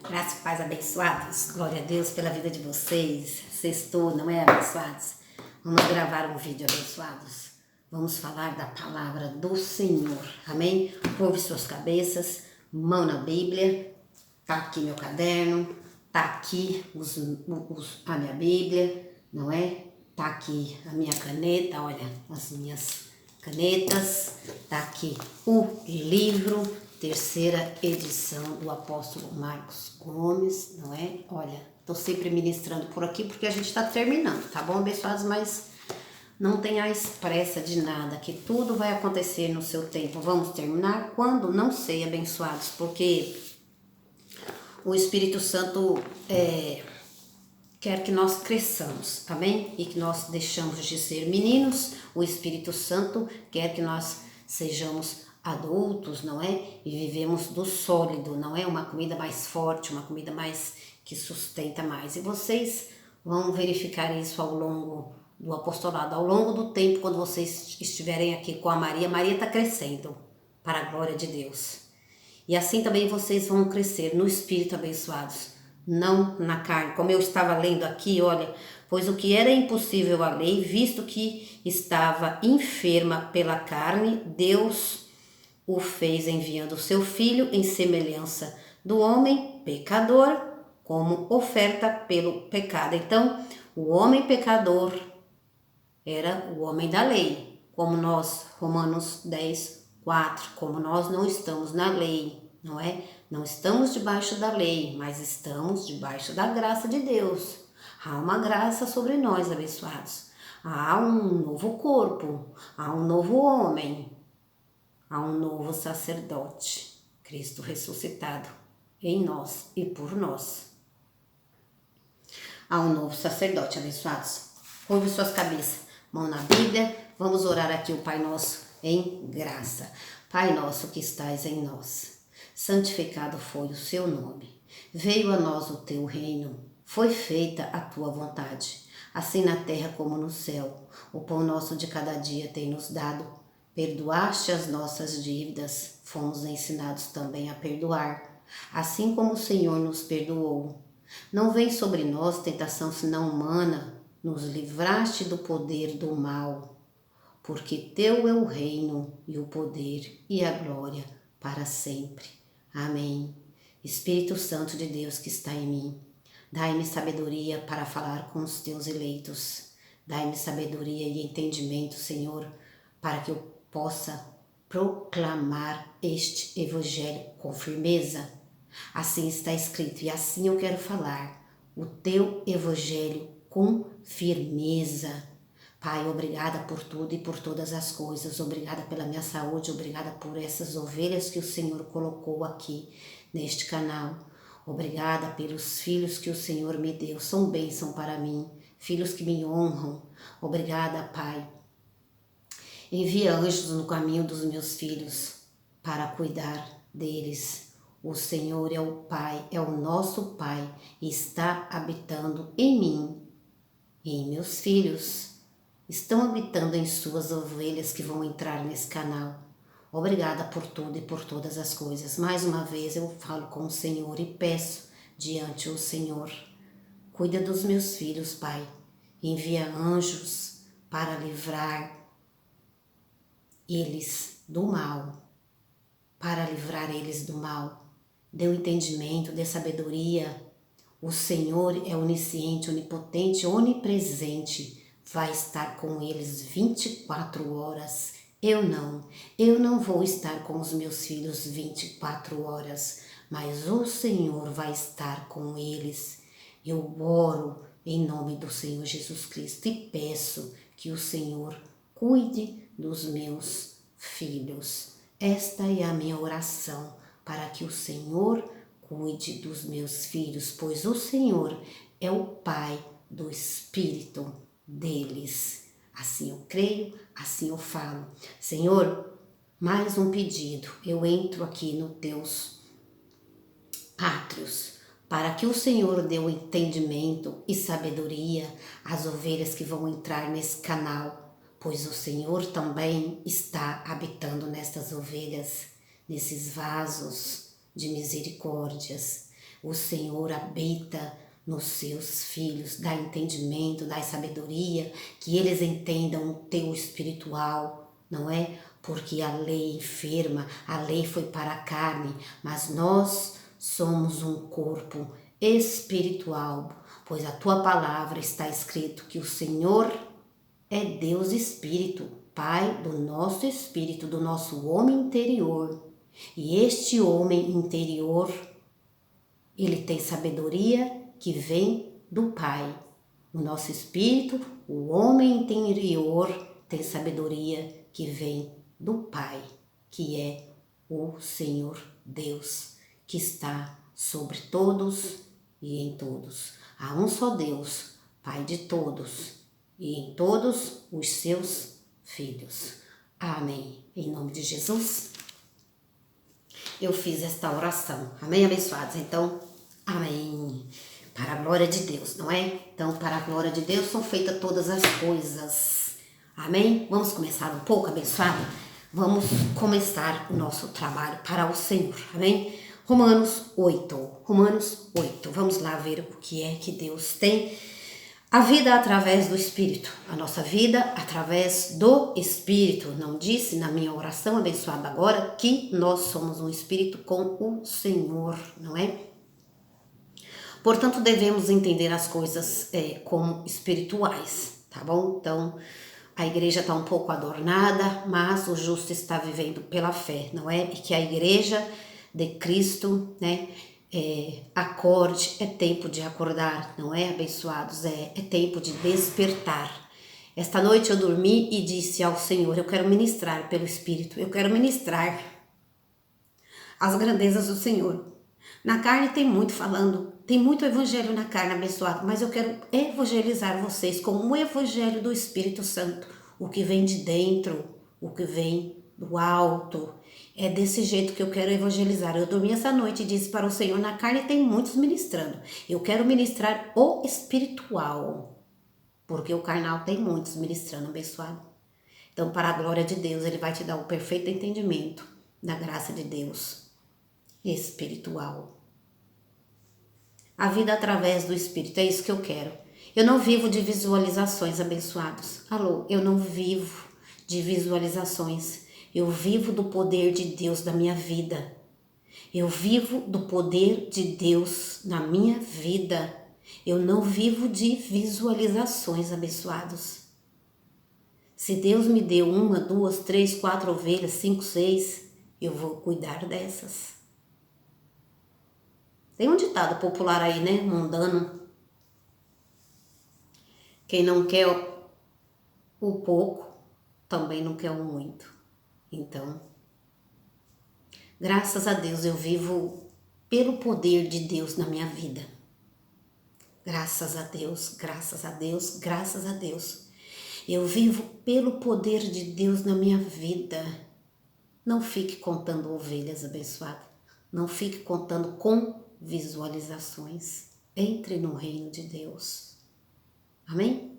Graças e paz, abençoados. Glória a Deus pela vida de vocês. Sextou, não é, abençoados? Vamos gravar um vídeo, abençoados. Vamos falar da palavra do Senhor. Amém? Curve suas cabeças, mão na Bíblia. Tá aqui meu caderno. Tá aqui a minha Bíblia, não é? Tá aqui a minha caneta, olha, as minhas canetas. Tá aqui o livro, terceira edição do apóstolo Marcos Gomes, não é? Olha, tô sempre ministrando por aqui porque a gente tá terminando, tá bom, abençoados? Mas não tenhais pressa de nada, que tudo vai acontecer no seu tempo. Vamos terminar quando? Não sei, abençoados, porque o Espírito Santo quer que nós cresçamos, amém? E que nós deixamos de ser meninos. O Espírito Santo quer que nós sejamos adultos, não é? E vivemos do sólido, não é? Uma comida mais forte, uma comida mais que sustenta mais. E vocês vão verificar isso ao longo do apostolado, ao longo do tempo, quando vocês estiverem aqui com a Maria. Maria está crescendo para a glória de Deus. E assim também vocês vão crescer no Espírito, abençoados, não na carne. Como eu estava lendo aqui, olha, pois o que era impossível à lei, visto que estava enferma pela carne, Deus o fez enviando o seu Filho em semelhança do homem pecador, como oferta pelo pecado. Então, o homem pecador era o homem da lei, como nós, Romanos 10:4, como nós não estamos na lei, não é? Não estamos debaixo da lei, mas estamos debaixo da graça de Deus. Há uma graça sobre nós, abençoados. Há um novo corpo, há um novo homem, há um novo sacerdote, Cristo ressuscitado em nós e por nós. Há um novo sacerdote, abençoados. Curve suas cabeças, mão na Bíblia. Vamos orar aqui o Pai Nosso em graça. Pai nosso que estais em nós, santificado foi o seu nome. Veio a nós o teu reino. Foi feita a tua vontade, assim na terra como no céu. O pão nosso de cada dia tem nos dado. Perdoaste as nossas dívidas. Fomos ensinados também a perdoar, assim como o Senhor nos perdoou. Não vem sobre nós tentação senão humana, nos livraste do poder do mal, porque teu é o reino e o poder e a glória para sempre. Amém. Espírito Santo de Deus que está em mim, dai-me sabedoria para falar com os teus eleitos. Dai-me sabedoria e entendimento, Senhor, para que eu possa proclamar este evangelho com firmeza. Assim está escrito e assim eu quero falar o teu evangelho com firmeza. Pai, obrigada por tudo e por todas as coisas. Obrigada pela minha saúde, obrigada por essas ovelhas que o Senhor colocou aqui neste canal. Obrigada pelos filhos que o Senhor me deu, são bênção para mim, filhos que me honram. Obrigada, Pai. Envia anjos no caminho dos meus filhos para cuidar deles. O Senhor é o Pai, é o nosso Pai, e está habitando em mim e em meus filhos. Estão habitando em suas ovelhas que vão entrar nesse canal. Obrigada por tudo e por todas as coisas. Mais uma vez eu falo com o Senhor e peço diante o Senhor. Cuida dos meus filhos, Pai. Envia anjos para livrar eles do mal. Para livrar eles do mal. Dê o entendimento, dê sabedoria. O Senhor é onisciente, onipotente, onipresente. Vai estar com eles 24 horas. Eu não vou estar com os meus filhos 24 horas, mas o Senhor vai estar com eles. Eu oro em nome do Senhor Jesus Cristo e peço que o Senhor cuide dos meus filhos. Esta é a minha oração, para que o Senhor cuide dos meus filhos, pois o Senhor é o Pai do Espírito deles. Assim eu creio, assim eu falo. Senhor, mais um pedido. Eu entro aqui nos teus átrios, para que o Senhor dê o entendimento e sabedoria às ovelhas que vão entrar nesse canal, pois o Senhor também está habitando nestas ovelhas, nesses vasos de misericórdias. O Senhor habita nos seus filhos, dá entendimento, dá sabedoria, que eles entendam o teu espiritual, não é? Porque a lei enferma, a lei foi para a carne, mas nós somos um corpo espiritual, pois a tua palavra está escrito que o Senhor é Deus Espírito, Pai do nosso espírito, do nosso homem interior. E este homem interior, ele tem sabedoria que vem do Pai. O nosso espírito, o homem interior, tem sabedoria que vem do Pai, que é o Senhor Deus, que está sobre todos e em todos. Há um só Deus, Pai de todos, e em todos os seus filhos. Amém. Em nome de Jesus, eu fiz esta oração. Amém, abençoados? Então, amém. Para a glória de Deus, não é? Então, para a glória de Deus são feitas todas as coisas. Amém? Vamos começar um pouco, abençoado? Vamos começar o nosso trabalho para o Senhor. Amém? Romanos 8. Romanos 8. Vamos lá ver o que é que Deus tem. A vida através do Espírito. A nossa vida através do Espírito. Não disse na minha oração abençoada agora que nós somos um Espírito com o Senhor, não é? Portanto, devemos entender as coisas como espirituais, tá bom? Então, a igreja está um pouco adornada, mas o justo está vivendo pela fé, não é? E que a igreja de Cristo, né, acorde, é tempo de acordar, não é, abençoados? É tempo de despertar. Esta noite eu dormi e disse ao Senhor, eu quero ministrar pelo Espírito, eu quero ministrar as grandezas do Senhor. Na carne tem muito falando, tem muito evangelho na carne, abençoado, mas eu quero evangelizar vocês com o evangelho do Espírito Santo, o que vem de dentro, o que vem do alto. É desse jeito que eu quero evangelizar. Eu dormi essa noite e disse para o Senhor, na carne tem muitos ministrando. Eu quero ministrar o espiritual, porque o carnal tem muitos ministrando, abençoado. Então, para a glória de Deus, Ele vai te dar o perfeito entendimento da graça de Deus espiritual. A vida através do Espírito, é isso que eu quero. Eu não vivo de visualizações, abençoados. Alô, eu não vivo de visualizações. Eu vivo do poder de Deus na minha vida. Eu vivo do poder de Deus na minha vida. Eu não vivo de visualizações, abençoados. Se Deus me deu 1, 2, 3, 4 ovelhas, 5, 6, eu vou cuidar dessas. Tem um ditado popular aí, né? Mundano. Quem não quer o pouco, também não quer o muito. Então, graças a Deus, eu vivo pelo poder de Deus na minha vida. Graças a Deus, graças a Deus, graças a Deus. Eu vivo pelo poder de Deus na minha vida. Não fique contando ovelhas, abençoado. Não fique contando com visualizações. Entre no reino de Deus. Amém?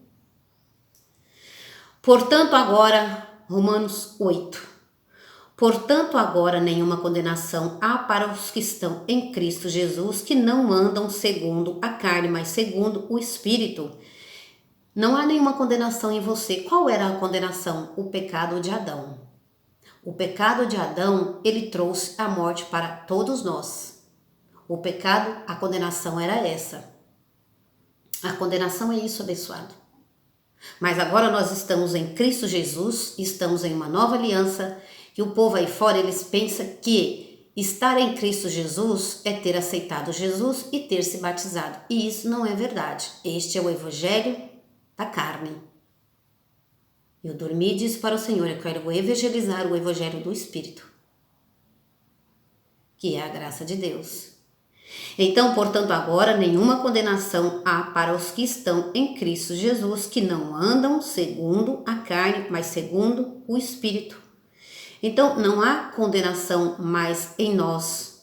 Portanto, agora, Romanos 8. Portanto, agora nenhuma condenação há para os que estão em Cristo Jesus, que não andam segundo a carne, mas segundo o Espírito. Não há nenhuma condenação em você. Qual era a condenação? O pecado de Adão. O pecado de Adão, ele trouxe a morte para todos nós. O pecado, a condenação era essa. A condenação é isso, abençoado. Mas agora nós estamos em Cristo Jesus, estamos em uma nova aliança, e o povo aí fora, eles pensam que estar em Cristo Jesus é ter aceitado Jesus e ter se batizado. E isso não é verdade. Este é o evangelho da carne. Eu dormi e disse para o Senhor, eu quero evangelizar o evangelho do Espírito, que é a graça de Deus. Então, portanto, agora nenhuma condenação há para os que estão em Cristo Jesus, que não andam segundo a carne, mas segundo o Espírito. Então, não há condenação mais em nós,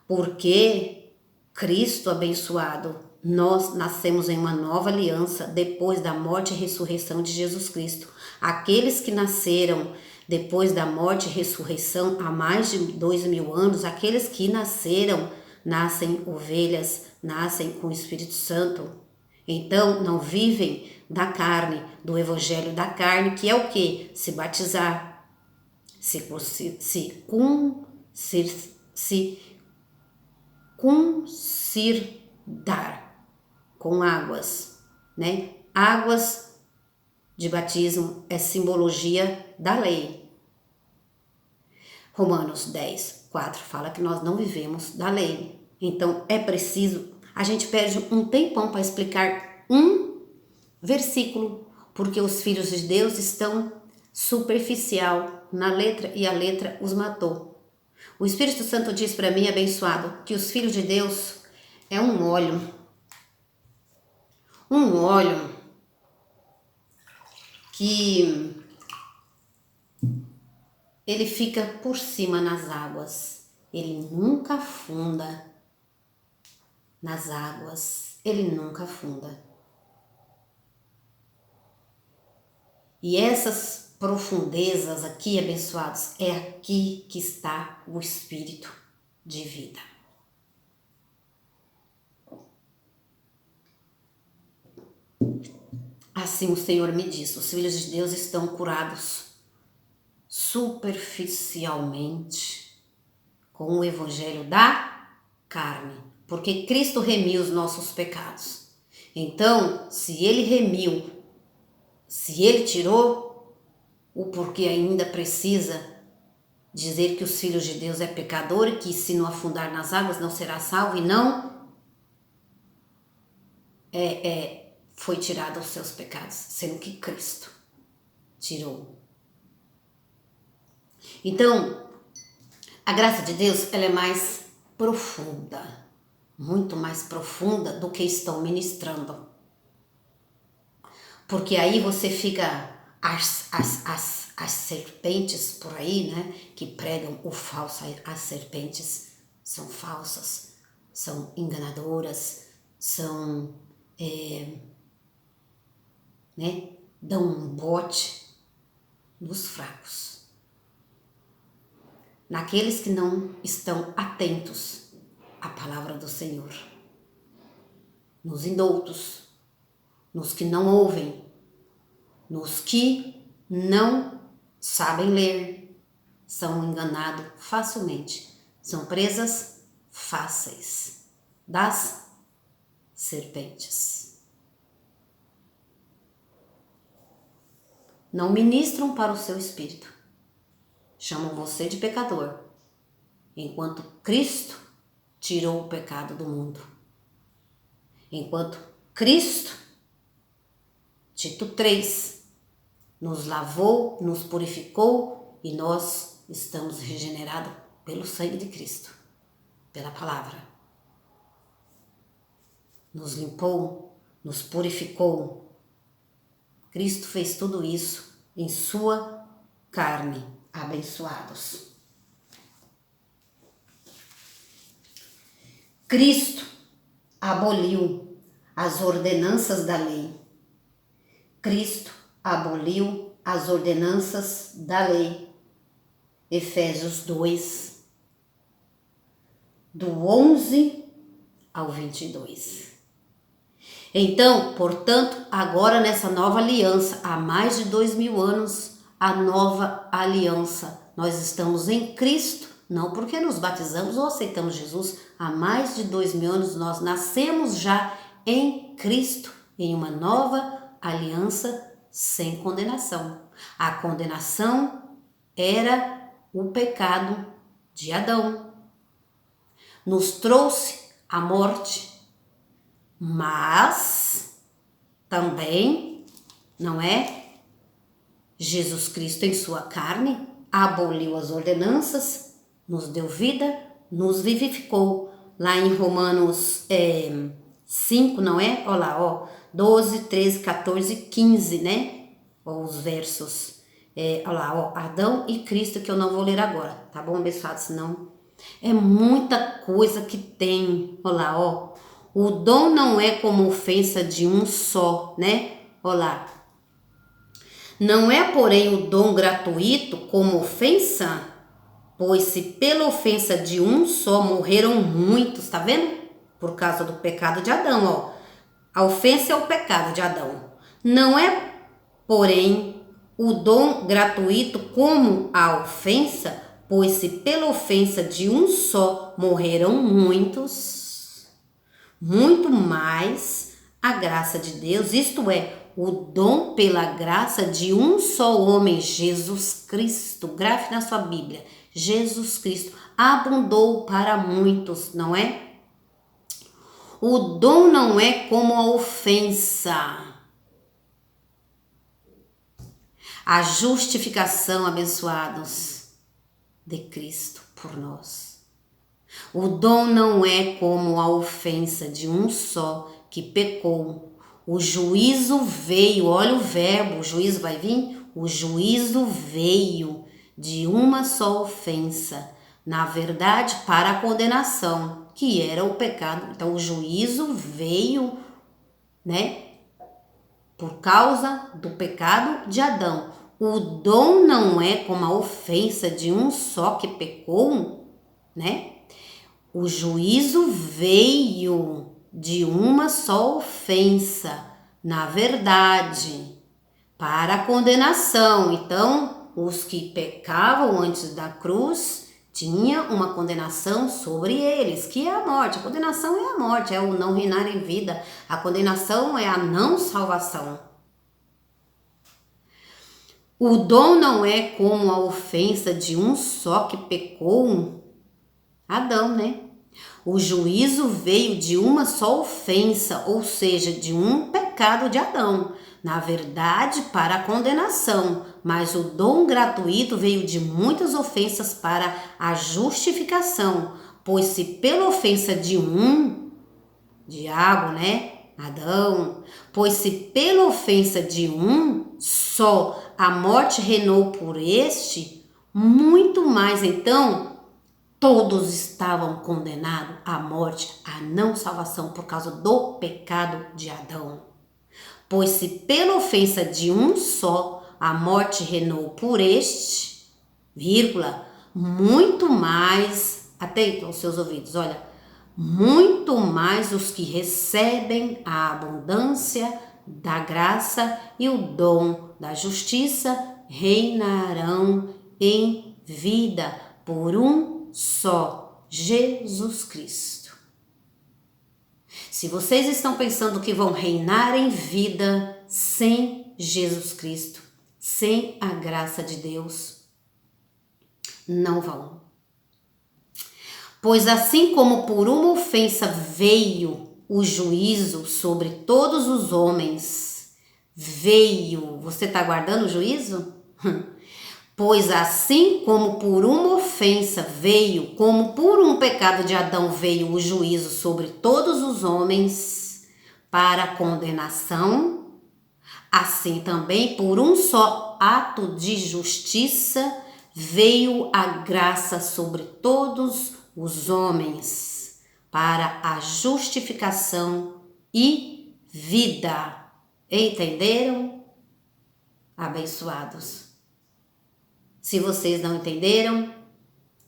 porque Cristo abençoado, nós nascemos em uma nova aliança depois da morte e ressurreição de Jesus Cristo. Aqueles que nasceram depois da morte e ressurreição há mais de 2000 anos, aqueles que nasceram nascem ovelhas, nascem com o Espírito Santo. Então, não vivem da carne, do evangelho da carne, que é o quê? Se batizar, se circuncidar com águas, né? Águas de batismo é simbologia da lei. Romanos 10, 4 fala que nós não vivemos da lei. Então é preciso, a gente perde um tempão para explicar um versículo, porque os filhos de Deus estão superficial na letra e a letra os matou. O Espírito Santo diz para mim, abençoado, que os filhos de Deus é um óleo que ele fica por cima nas águas, ele nunca afunda nas águas, ele nunca afunda. E essas profundezas aqui, abençoados, é aqui que está o Espírito de vida. Assim o Senhor me disse, os filhos de Deus estão curados superficialmente com o evangelho da carne, porque Cristo remiu os nossos pecados. Então, se ele remiu, se ele tirou, o porquê ainda precisa dizer que os filhos de Deus é pecador e que se não afundar nas águas não será salvo, e não foi tirado os seus pecados, sendo que Cristo tirou. Então, a graça de Deus, ela é mais profunda, muito mais profunda do que estão ministrando. Porque aí você fica, as serpentes por aí, né, que pregam o falso, as serpentes são falsas, são enganadoras, são, dão um bote nos fracos. Naqueles que não estão atentos à palavra do Senhor, nos indoutos, nos que não ouvem, nos que não sabem ler, são enganados facilmente, são presas fáceis das serpentes. Não ministram para o seu espírito, chamam você de pecador, enquanto Cristo tirou o pecado do mundo. Enquanto Cristo, Tito 3, nos lavou, nos purificou e nós estamos regenerados pelo sangue de Cristo, pela palavra. Nos limpou, nos purificou. Cristo fez tudo isso em sua carne. Abençoados. Cristo aboliu as ordenanças da lei. Cristo aboliu as ordenanças da lei. Efésios 2, do 11 ao 22. Então, portanto, agora nessa nova aliança, há mais de 2000 anos, a nova aliança. Nós estamos em Cristo, não porque nos batizamos ou aceitamos Jesus. Há mais de 2000 anos nós nascemos já em Cristo, em uma nova aliança sem condenação. A condenação era o pecado de Adão. Nos trouxe a morte, mas também, não é? Jesus Cristo em sua carne aboliu as ordenanças, nos deu vida, nos vivificou. Lá em Romanos 5, não é? Olha lá, 12, 13, 14, 15, né? Os versos. Olha lá, Adão e Cristo, que eu não vou ler agora, tá bom, abençoado? Senão é muita coisa que tem. Olha lá, o dom não é como ofensa de um só, né? Olha lá. Não é, porém, o dom gratuito como ofensa Pois se pela ofensa de um só morreram muitos, tá vendo? Por causa do pecado de Adão, ó. A ofensa é o pecado de Adão. Não é, porém, o dom gratuito como a ofensa, pois se pela ofensa de um só morreram muitos, muito mais a graça de Deus, isto é, o dom pela graça de um só homem, Jesus Cristo. Grave na sua Bíblia, Jesus Cristo abundou para muitos, não é? O dom não é como a ofensa. A justificação, abençoados, de Cristo por nós. O dom não é como a ofensa de um só que pecou. O juízo veio, olha o verbo, o juízo vai vir? O juízo veio de uma só ofensa, na verdade, para a condenação, que era o pecado. Então, o juízo veio, né? Por causa do pecado de Adão. O dom não é como a ofensa de um só que pecou, né? O juízo veio de uma só ofensa, na verdade, para a condenação. Então, os que pecavam antes da cruz tinha uma condenação sobre eles, que é a morte. A condenação é a morte, é o não reinar em vida. A condenação é a não salvação. O dom não é como a ofensa de um só que pecou, Adão, né? O juízo veio de uma só ofensa, ou seja, de um pecado de Adão. Na verdade, para a condenação, mas o dom gratuito veio de muitas ofensas para a justificação, pois se pela ofensa de um, diabo, né, Adão, pois se pela ofensa de um só a morte reinou por este, muito mais então todos estavam condenados à morte, à não salvação por causa do pecado de Adão. Pois se pela ofensa de um só a morte reinou por este, vírgula, muito mais, atento aos seus ouvidos, olha, muito mais os que recebem a abundância da graça e o dom da justiça reinarão em vida por um só, Jesus Cristo. Se vocês estão pensando que vão reinar em vida sem Jesus Cristo, sem a graça de Deus, não vão. Pois assim como por uma ofensa veio o juízo sobre todos os homens, veio, você está aguardando o juízo? Pois assim como por uma ofensa veio, como por um pecado de Adão veio o juízo sobre todos os homens para a condenação, assim também por um só ato de justiça veio a graça sobre todos os homens para a justificação e vida. Entenderam? Abençoados. Se vocês não entenderam,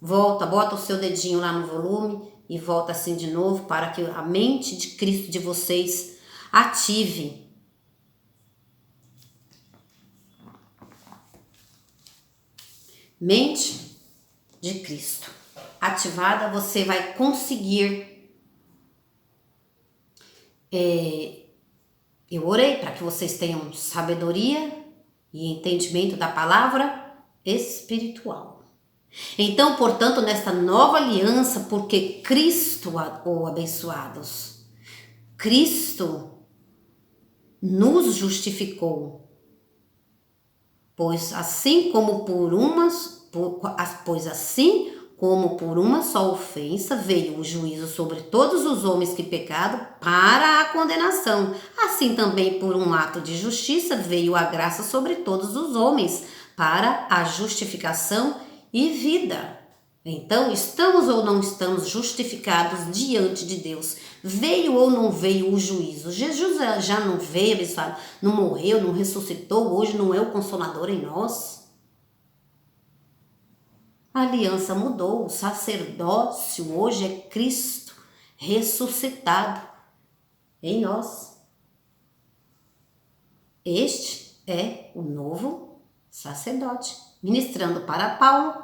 bota o seu dedinho lá no volume e volta assim de novo para que a mente de Cristo de vocês ative. Mente de Cristo ativada, você vai conseguir. Eu orei para que vocês tenham sabedoria e entendimento da palavra espiritual. Então, portanto, nesta nova aliança, porque Cristo, abençoados, Cristo nos justificou, pois assim como por uma só ofensa veio o juízo sobre todos os homens que pecaram para a condenação, assim também por um ato de justiça veio a graça sobre todos os homens para a justificação e vida. Então, estamos ou não estamos justificados diante de Deus? Veio ou não veio o juízo? Jesus já não veio, abençoado, não morreu, não ressuscitou, hoje não é o Consolador em nós? A aliança mudou, o sacerdócio hoje é Cristo ressuscitado em nós. Este é o novo sacerdote, ministrando para Paulo,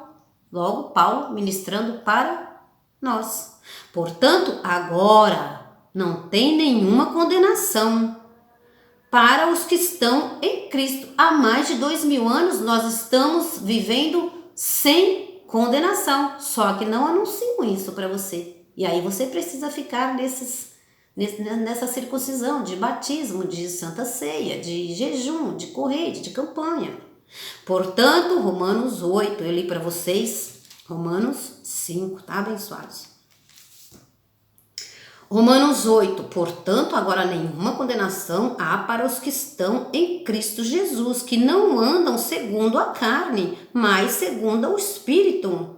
logo Paulo ministrando para nós. Portanto, agora não tem nenhuma condenação para os que estão em Cristo. Há mais de 2000 anos nós estamos vivendo sem condenação, só que não anunciam isso para você. E aí você precisa ficar nessa circuncisão de batismo, de santa ceia, de jejum, de corrente, de campanha. Portanto, Romanos 8, eu li para vocês, Romanos 5, tá, abençoados? Romanos 8, portanto, agora nenhuma condenação há para os que estão em Cristo Jesus, que não andam segundo a carne, mas segundo o Espírito.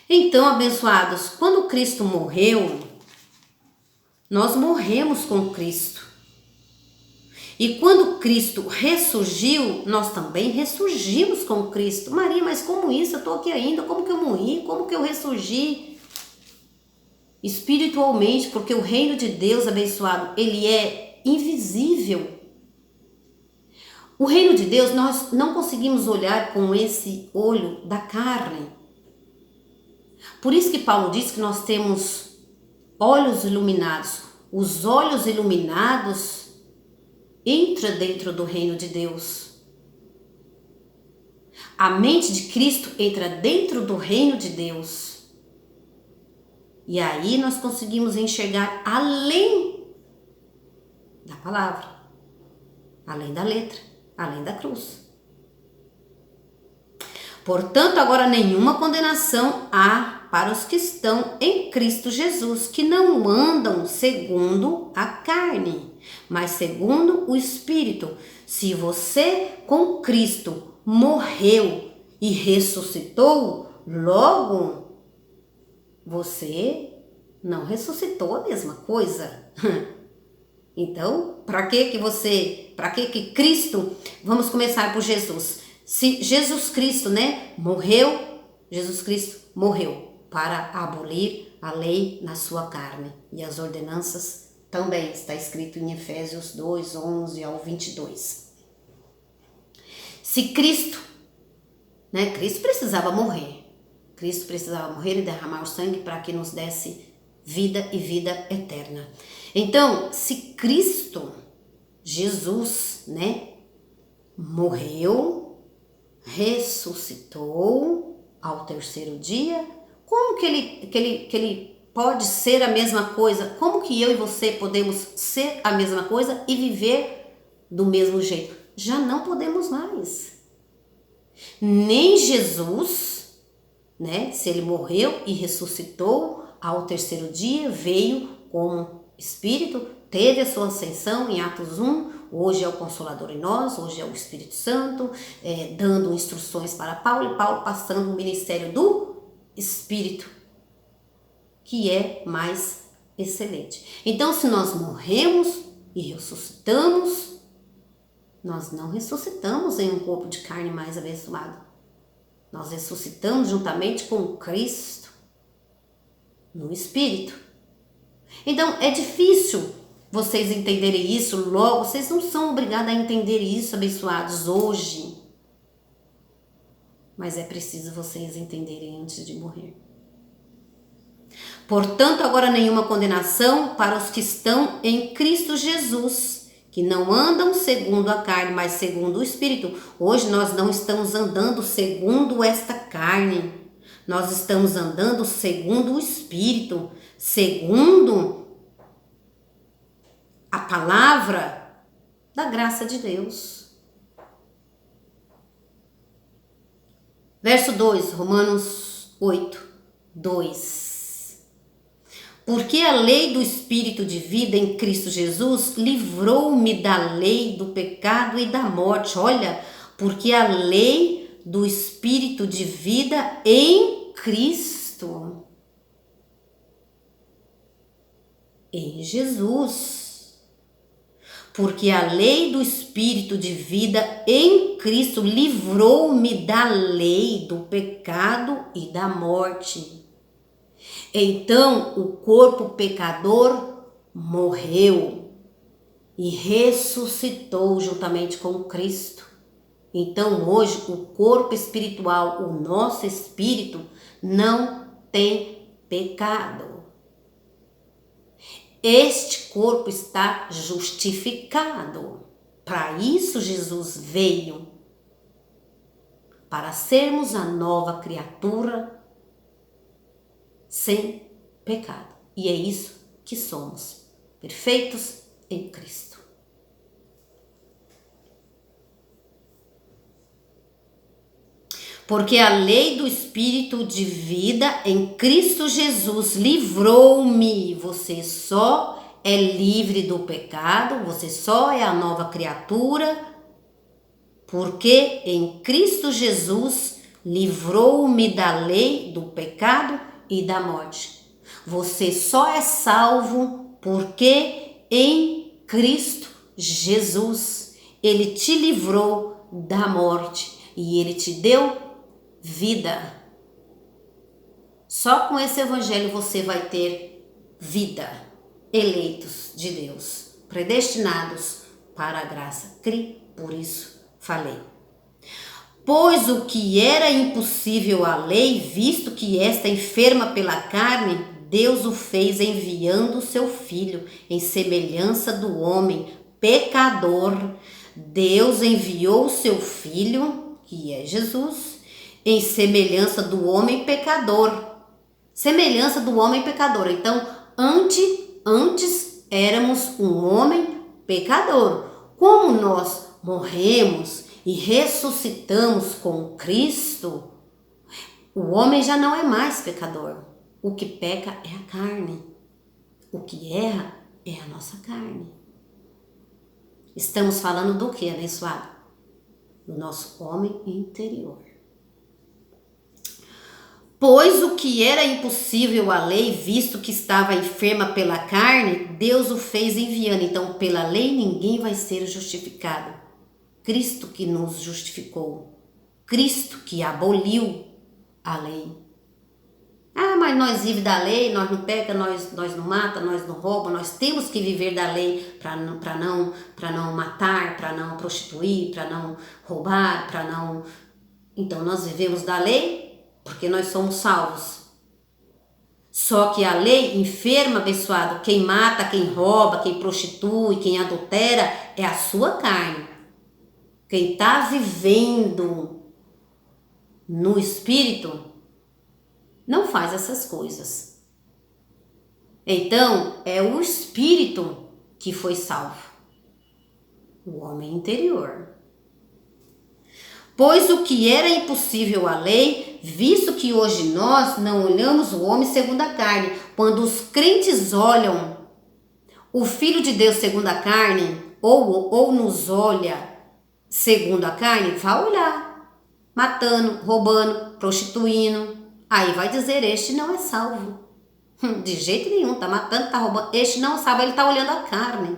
Então, abençoados, quando Cristo morreu, nós morremos com Cristo. E quando Cristo ressurgiu, nós também ressurgimos com Cristo. Maria, mas como isso? Eu estou aqui ainda, como que eu morri? Como que eu ressurgi? Espiritualmente, porque o reino de Deus, abençoado, ele é invisível. O reino de Deus nós não conseguimos olhar com esse olho da carne. Por isso que Paulo diz que nós temos olhos iluminados. Os olhos iluminados entram dentro do reino de Deus. A mente de Cristo entra dentro do reino de Deus. E aí nós conseguimos enxergar além da palavra, além da letra, além da cruz. Portanto, agora nenhuma condenação há para os que estão em Cristo Jesus, que não andam segundo a carne, mas segundo o Espírito. Se você com Cristo morreu e ressuscitou, logo você não ressuscitou a mesma coisa. Então, para que Cristo, vamos começar por Jesus. Se Jesus Cristo, morreu, Jesus Cristo morreu para abolir a lei na sua carne. E as ordenanças também, está escrito em Efésios 2, 11 ao 22. Se Cristo, Cristo precisava morrer. Cristo precisava morrer e derramar o sangue para que nos desse vida e vida eterna. Então, se Cristo, Jesus, morreu, ressuscitou ao terceiro dia, como que ele pode ser a mesma coisa? Como que eu e você podemos ser a mesma coisa e viver do mesmo jeito? Já não podemos mais. Nem Jesus, se ele morreu e ressuscitou ao terceiro dia, veio como Espírito, teve a sua ascensão em Atos 1, hoje é o Consolador em nós, hoje é o Espírito Santo, dando instruções para Paulo, e Paulo passando o ministério do Espírito, que é mais excelente. Então, se nós morremos e ressuscitamos, nós não ressuscitamos em um corpo de carne mais abençoado. Nós ressuscitamos juntamente com Cristo no Espírito. Então, é difícil vocês entenderem isso logo. Vocês não são obrigados a entender isso, abençoados, hoje. Mas é preciso vocês entenderem antes de morrer. Portanto, agora nenhuma condenação para os que estão em Cristo Jesus, que não andam segundo a carne, mas segundo o Espírito. Hoje nós não estamos andando segundo esta carne. Nós estamos andando segundo o Espírito, segundo a palavra da graça de Deus. Verso 2, Romanos 8, 2. Porque a lei do Espírito de vida em Cristo Jesus livrou-me da lei do pecado e da morte. Olha, porque a lei do Espírito de vida em Cristo, em Jesus. Porque a lei do Espírito de vida em Cristo livrou-me da lei do pecado e da morte. Então o corpo pecador morreu e ressuscitou juntamente com Cristo. Então hoje o corpo espiritual, o nosso espírito, não tem pecado. Este corpo está justificado. Para isso Jesus veio, para sermos a nova criatura sem pecado. E é isso que somos, perfeitos em Cristo. Porque a lei do Espírito de vida em Cristo Jesus livrou-me. Você só é livre do pecado, você só é a nova criatura, porque em Cristo Jesus livrou-me da lei do pecado e da morte. Você só é salvo porque em Cristo Jesus Ele te livrou da morte e Ele te deu vida. Só com esse evangelho você vai ter vida. Eleitos de Deus, predestinados para a graça. Por isso falei. Pois o que era impossível à lei, visto que esta enferma pela carne, Deus o fez enviando o seu Filho em semelhança do homem pecador. Deus enviou o seu Filho, que é Jesus, em semelhança do homem pecador. Semelhança do homem pecador. Então, antes éramos um homem pecador. Como nós morremos e ressuscitamos com Cristo, o homem já não é mais pecador. O que peca é a carne. O que erra é a nossa carne. Estamos falando do que, abençoado? Do nosso homem interior. Pois o que era impossível à lei, visto que estava enferma pela carne, Deus o fez enviando. Então, pela lei ninguém vai ser justificado. Cristo que nos justificou. Cristo que aboliu a lei. Ah, mas nós vivemos da lei, nós não peca, nós não mata, nós não rouba, nós temos que viver da lei para não matar, para não prostituir, para não roubar, para não... Então, nós vivemos da lei porque nós somos salvos. Só que a lei enferma, abençoado, quem mata, quem rouba, quem prostitui, quem adultera, é a sua carne. Quem está vivendo no Espírito não faz essas coisas. Então, é o Espírito que foi salvo. O homem interior. Pois o que era impossível à lei, visto que hoje nós não olhamos o homem segundo a carne, quando os crentes olham o Filho de Deus segundo a carne, ou nos olha segundo a carne, vai olhar, matando, roubando, prostituindo, aí vai dizer, este não é salvo. De jeito nenhum, tá matando, tá roubando, este não é salvo, ele tá olhando a carne.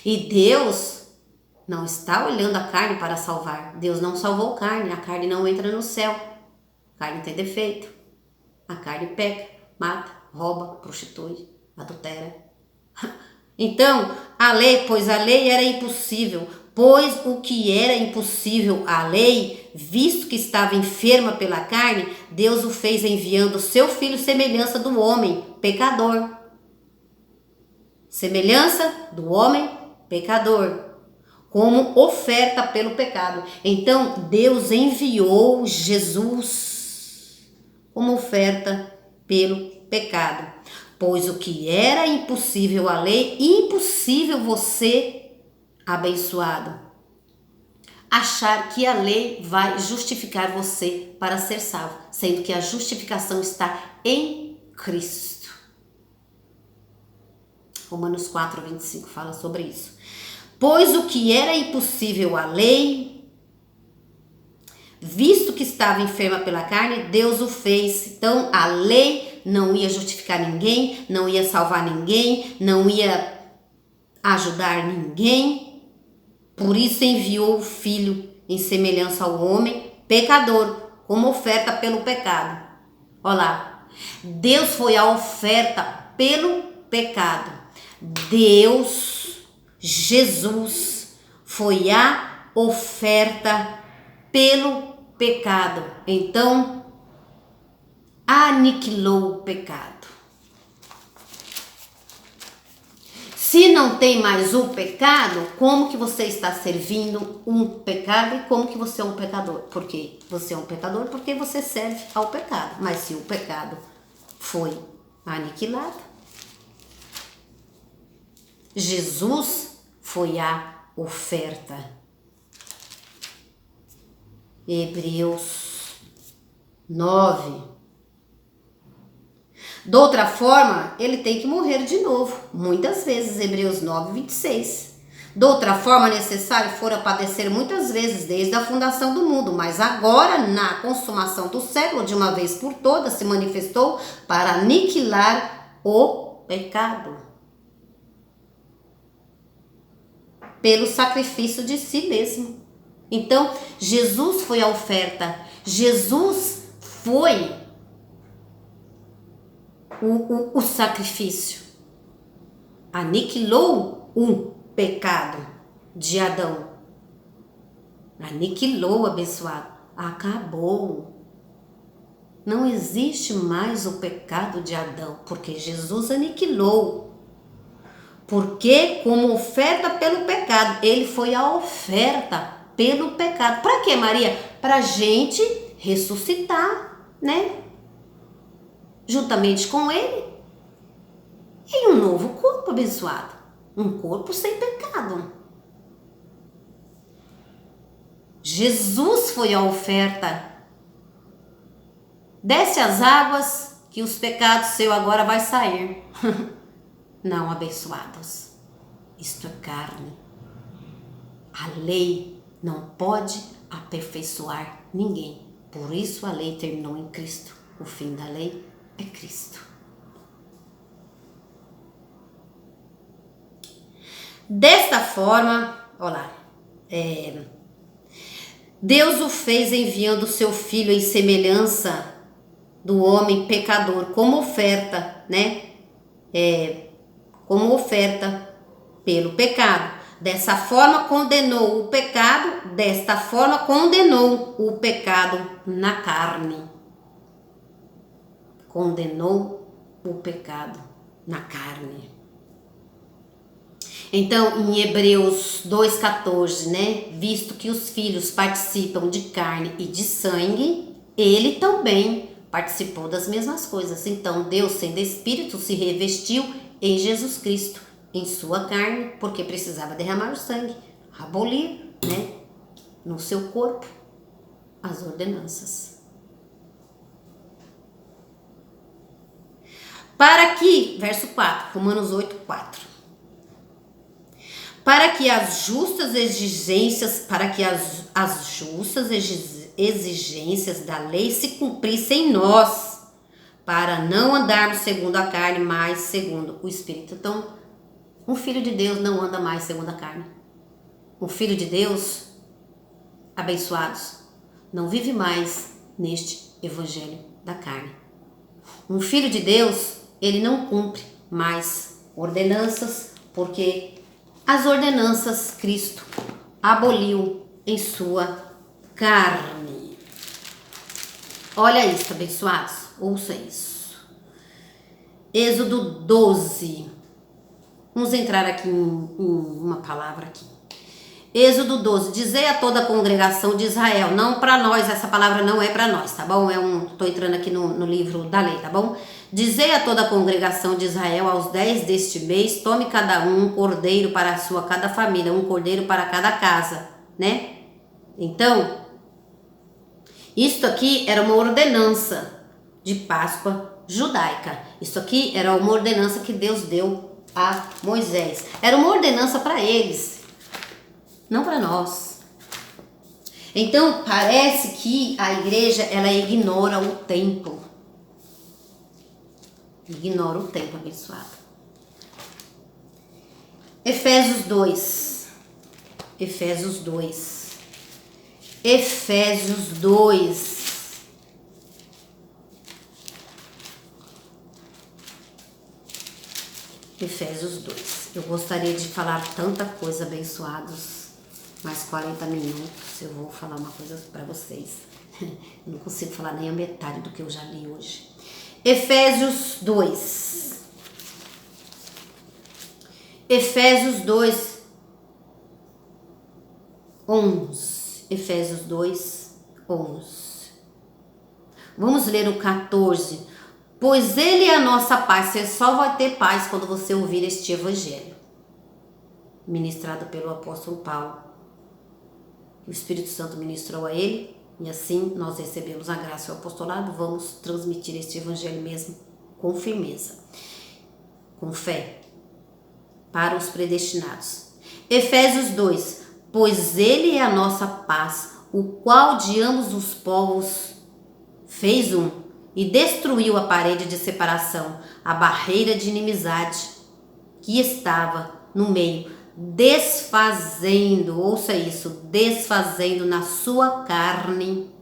E Deus não está olhando a carne para salvar. Deus não salvou carne. A carne não entra no céu. A carne tem defeito. A carne peca, mata, rouba, prostitui, adultera. Então, pois a lei era impossível. Pois o que era impossível à lei, visto que estava enferma pela carne, Deus o fez enviando o seu Filho semelhança do homem pecador. Semelhança do homem pecador. Como oferta pelo pecado. Então, Deus enviou Jesus como oferta pelo pecado. Pois o que era impossível à lei, impossível você, abençoado, achar que a lei vai justificar você para ser salvo, sendo que a justificação está em Cristo. Romanos 4:25 fala sobre isso. Pois o que era impossível à lei, visto que estava enferma pela carne, Deus o fez. Então a lei não ia justificar ninguém, não ia salvar ninguém, não ia ajudar ninguém. Por isso enviou o Filho em semelhança ao homem pecador, como oferta pelo pecado. Olha lá, Deus foi a oferta pelo pecado. Deus, Jesus, foi a oferta pelo pecado. Então, aniquilou o pecado. Se não tem mais o pecado, como que você está servindo um pecado e como que você é um pecador? Porque você é um pecador porque você serve ao pecado. Mas se o pecado foi aniquilado, Jesus foi a oferta. Hebreus 9. De outra forma, ele tem que morrer de novo, muitas vezes, Hebreus 9, 26. De outra forma, necessário fora padecer muitas vezes desde a fundação do mundo, mas agora, na consumação do século, de uma vez por todas, se manifestou para aniquilar o pecado. Pelo sacrifício de si mesmo. Então, Jesus foi a oferta, Jesus foi o sacrifício, aniquilou o pecado de Adão, aniquilou, abençoado, acabou, não existe mais o pecado de Adão, porque Jesus aniquilou, porque como oferta pelo pecado, ele foi a oferta pelo pecado. Para quê, Maria? Para a gente ressuscitar, né? Juntamente com ele, em um novo corpo, abençoado. Um corpo sem pecado. Jesus foi a oferta. Desce as águas, que os pecados seu agora vai sair. Não, abençoados. Isto é carne. A lei não pode aperfeiçoar ninguém. Por isso a lei terminou em Cristo. O fim da lei é Cristo. Desta forma, olha lá, Deus o fez enviando o seu Filho em semelhança do homem pecador, como oferta, né? Como oferta pelo pecado. Dessa forma condenou o pecado, desta forma condenou o pecado na carne. Condenou o pecado na carne. Então, em Hebreus 2,14, né? Visto que os filhos participam de carne e de sangue, ele também participou das mesmas coisas. Então, Deus, sendo Espírito, se revestiu em Jesus Cristo, em sua carne, porque precisava derramar o sangue, abolir, né? No seu corpo, as ordenanças. Para que, verso 4, Romanos 8, 4. Para que as justas exigências da lei se cumprissem em nós, para não andarmos segundo a carne, mas segundo o Espírito. Então, um filho de Deus não anda mais segundo a carne. Um filho de Deus, abençoados, não vive mais neste evangelho da carne. Um filho de Deus, ele não cumpre mais ordenanças, porque as ordenanças Cristo aboliu em sua carne. Olha isso, abençoados, ouça isso. Êxodo 12. Vamos entrar aqui em uma palavra aqui. Êxodo 12. Dizei a toda a congregação de Israel. Não para nós, essa palavra não é para nós, tá bom? Tô entrando aqui no livro da lei, tá bom? Dizei a toda a congregação de Israel, aos 10 deste mês, tome cada um cordeiro para a sua cada família, um cordeiro para cada casa, né? Então, isto aqui era uma ordenança de Páscoa judaica. Isso aqui era uma ordenança que Deus deu a Moisés. Era uma ordenança para eles, não para nós. Então, parece que a igreja, ela ignora o tempo. Ignora o tempo, abençoado. Efésios 2. Efésios 2. Efésios 2. Efésios 2. Eu gostaria de falar tanta coisa, abençoados, mais 40 minutos eu vou falar uma coisa para vocês. Eu não consigo falar nem a metade do que eu já li hoje. Efésios 2. Efésios 2, 11. Efésios 2, 11. Vamos ler o 14. Pois ele é a nossa paz. Você só vai ter paz quando você ouvir este evangelho, ministrado pelo apóstolo Paulo. O Espírito Santo ministrou a ele, e assim nós recebemos a graça e o apostolado. Vamos transmitir este evangelho mesmo com firmeza, com fé, para os predestinados. Efésios 2. Pois ele é a nossa paz, o qual de ambos os povos fez um, e destruiu a parede de separação, a barreira de inimizade que estava no meio, desfazendo, ouça isso, desfazendo na sua carne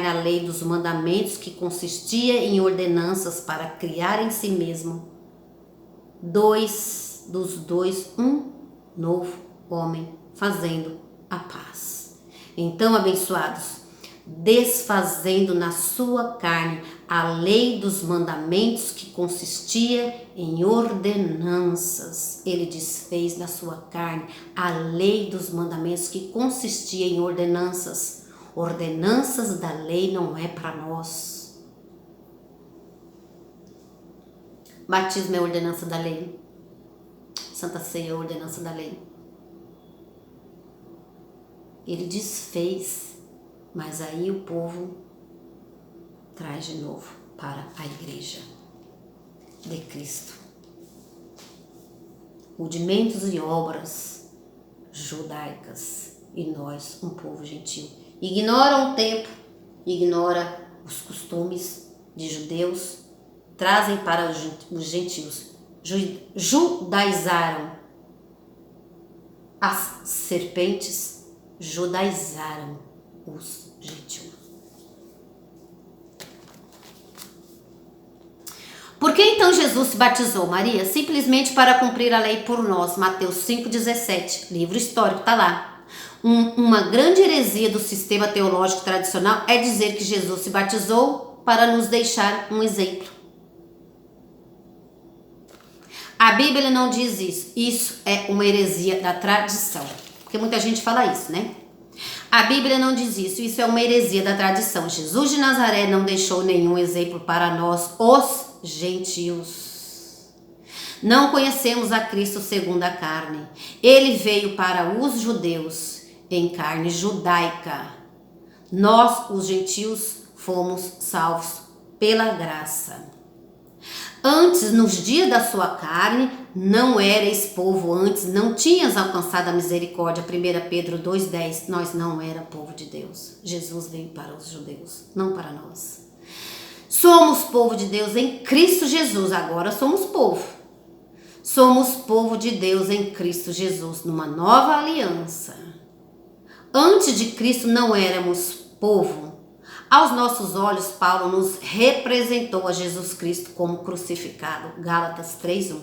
a lei dos mandamentos, que consistia em ordenanças para criar em si mesmo dos dois um novo homem, fazendo a paz. Então, abençoados, desfazendo na sua carne a lei dos mandamentos, que consistia em ordenanças. Ele desfez na sua carne a lei dos mandamentos, que consistia em ordenanças. Ordenanças da lei não é para nós. Batismo é ordenança da lei. Santa Ceia é ordenança da lei. Ele desfez, mas aí o povo traz de novo para a igreja de Cristo. Rudimentos e obras judaicas, e nós, um povo gentil, ignora o tempo, ignora os costumes de judeus, trazem para os gentios, judaizaram as serpentes, judaizaram os gentios. Por que então Jesus se batizou, Maria? Simplesmente para cumprir a lei por nós. Mateus 5,17, livro histórico, está lá. Uma grande heresia do sistema teológico tradicional é dizer que Jesus se batizou para nos deixar um exemplo. A Bíblia não diz isso. Isso é uma heresia da tradição. Porque muita gente fala isso, né? A Bíblia não diz isso. Isso é uma heresia da tradição. Jesus de Nazaré não deixou nenhum exemplo para nós, os gentios. Não conhecemos a Cristo segundo a carne. Ele veio para os judeus em carne judaica. Nós, os gentios, fomos salvos pela graça. Antes, nos dias da sua carne, não erais povo, antes não tinhas alcançado a misericórdia. 1 Pedro 2,10, nós não era povo de Deus. Jesus veio para os judeus, não para nós. Somos povo de Deus em Cristo Jesus, agora somos povo. Somos povo de Deus em Cristo Jesus, numa nova aliança. Antes de Cristo não éramos povo. Aos nossos olhos, Paulo nos representou a Jesus Cristo como crucificado. Gálatas 3:1.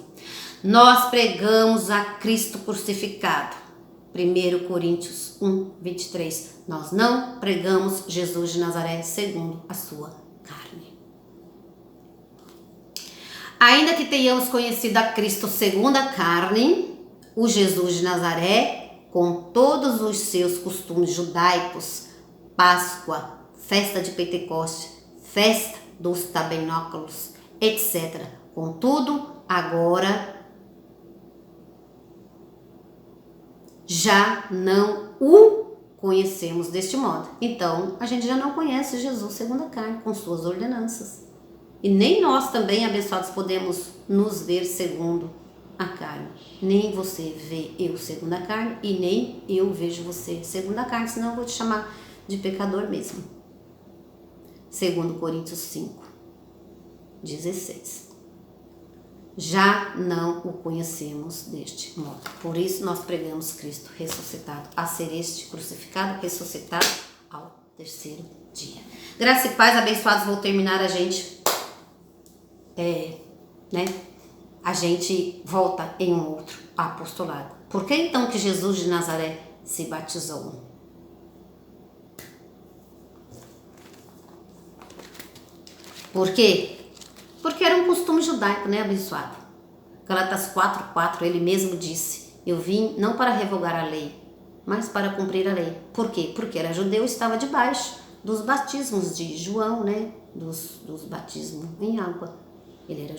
Nós pregamos a Cristo crucificado. 1 Coríntios 1:23. Nós não pregamos Jesus de Nazaré segundo a sua carne. Ainda que tenhamos conhecido a Cristo segundo a carne, o Jesus de Nazaré, com todos os seus costumes judaicos, Páscoa, festa de Pentecoste, festa dos tabernáculos, etc. Contudo, agora já não o conhecemos deste modo. Então, a gente já não conhece Jesus segundo a carne, com suas ordenanças. E nem nós também, abençoados, podemos nos ver segundo a carne. Nem você vê eu segundo a carne e nem eu vejo você segundo a carne, senão eu vou te chamar de pecador mesmo. 2 Coríntios 5:16. já não o conhecemos deste modo. Por isso nós pregamos Cristo ressuscitado, a ser este crucificado, ressuscitado ao terceiro dia. Graça e paz, abençoados. Vou terminar, a gente a gente volta em um outro apostolado. Por que então que Jesus de Nazaré se batizou? Por quê? Porque era um costume judaico, né, abençoado? Galatas 4:4, ele mesmo disse: eu vim não para revogar a lei, mas para cumprir a lei. Por quê? Porque era judeu e estava debaixo dos batismos de João, né? Dos batismos em água. Ele era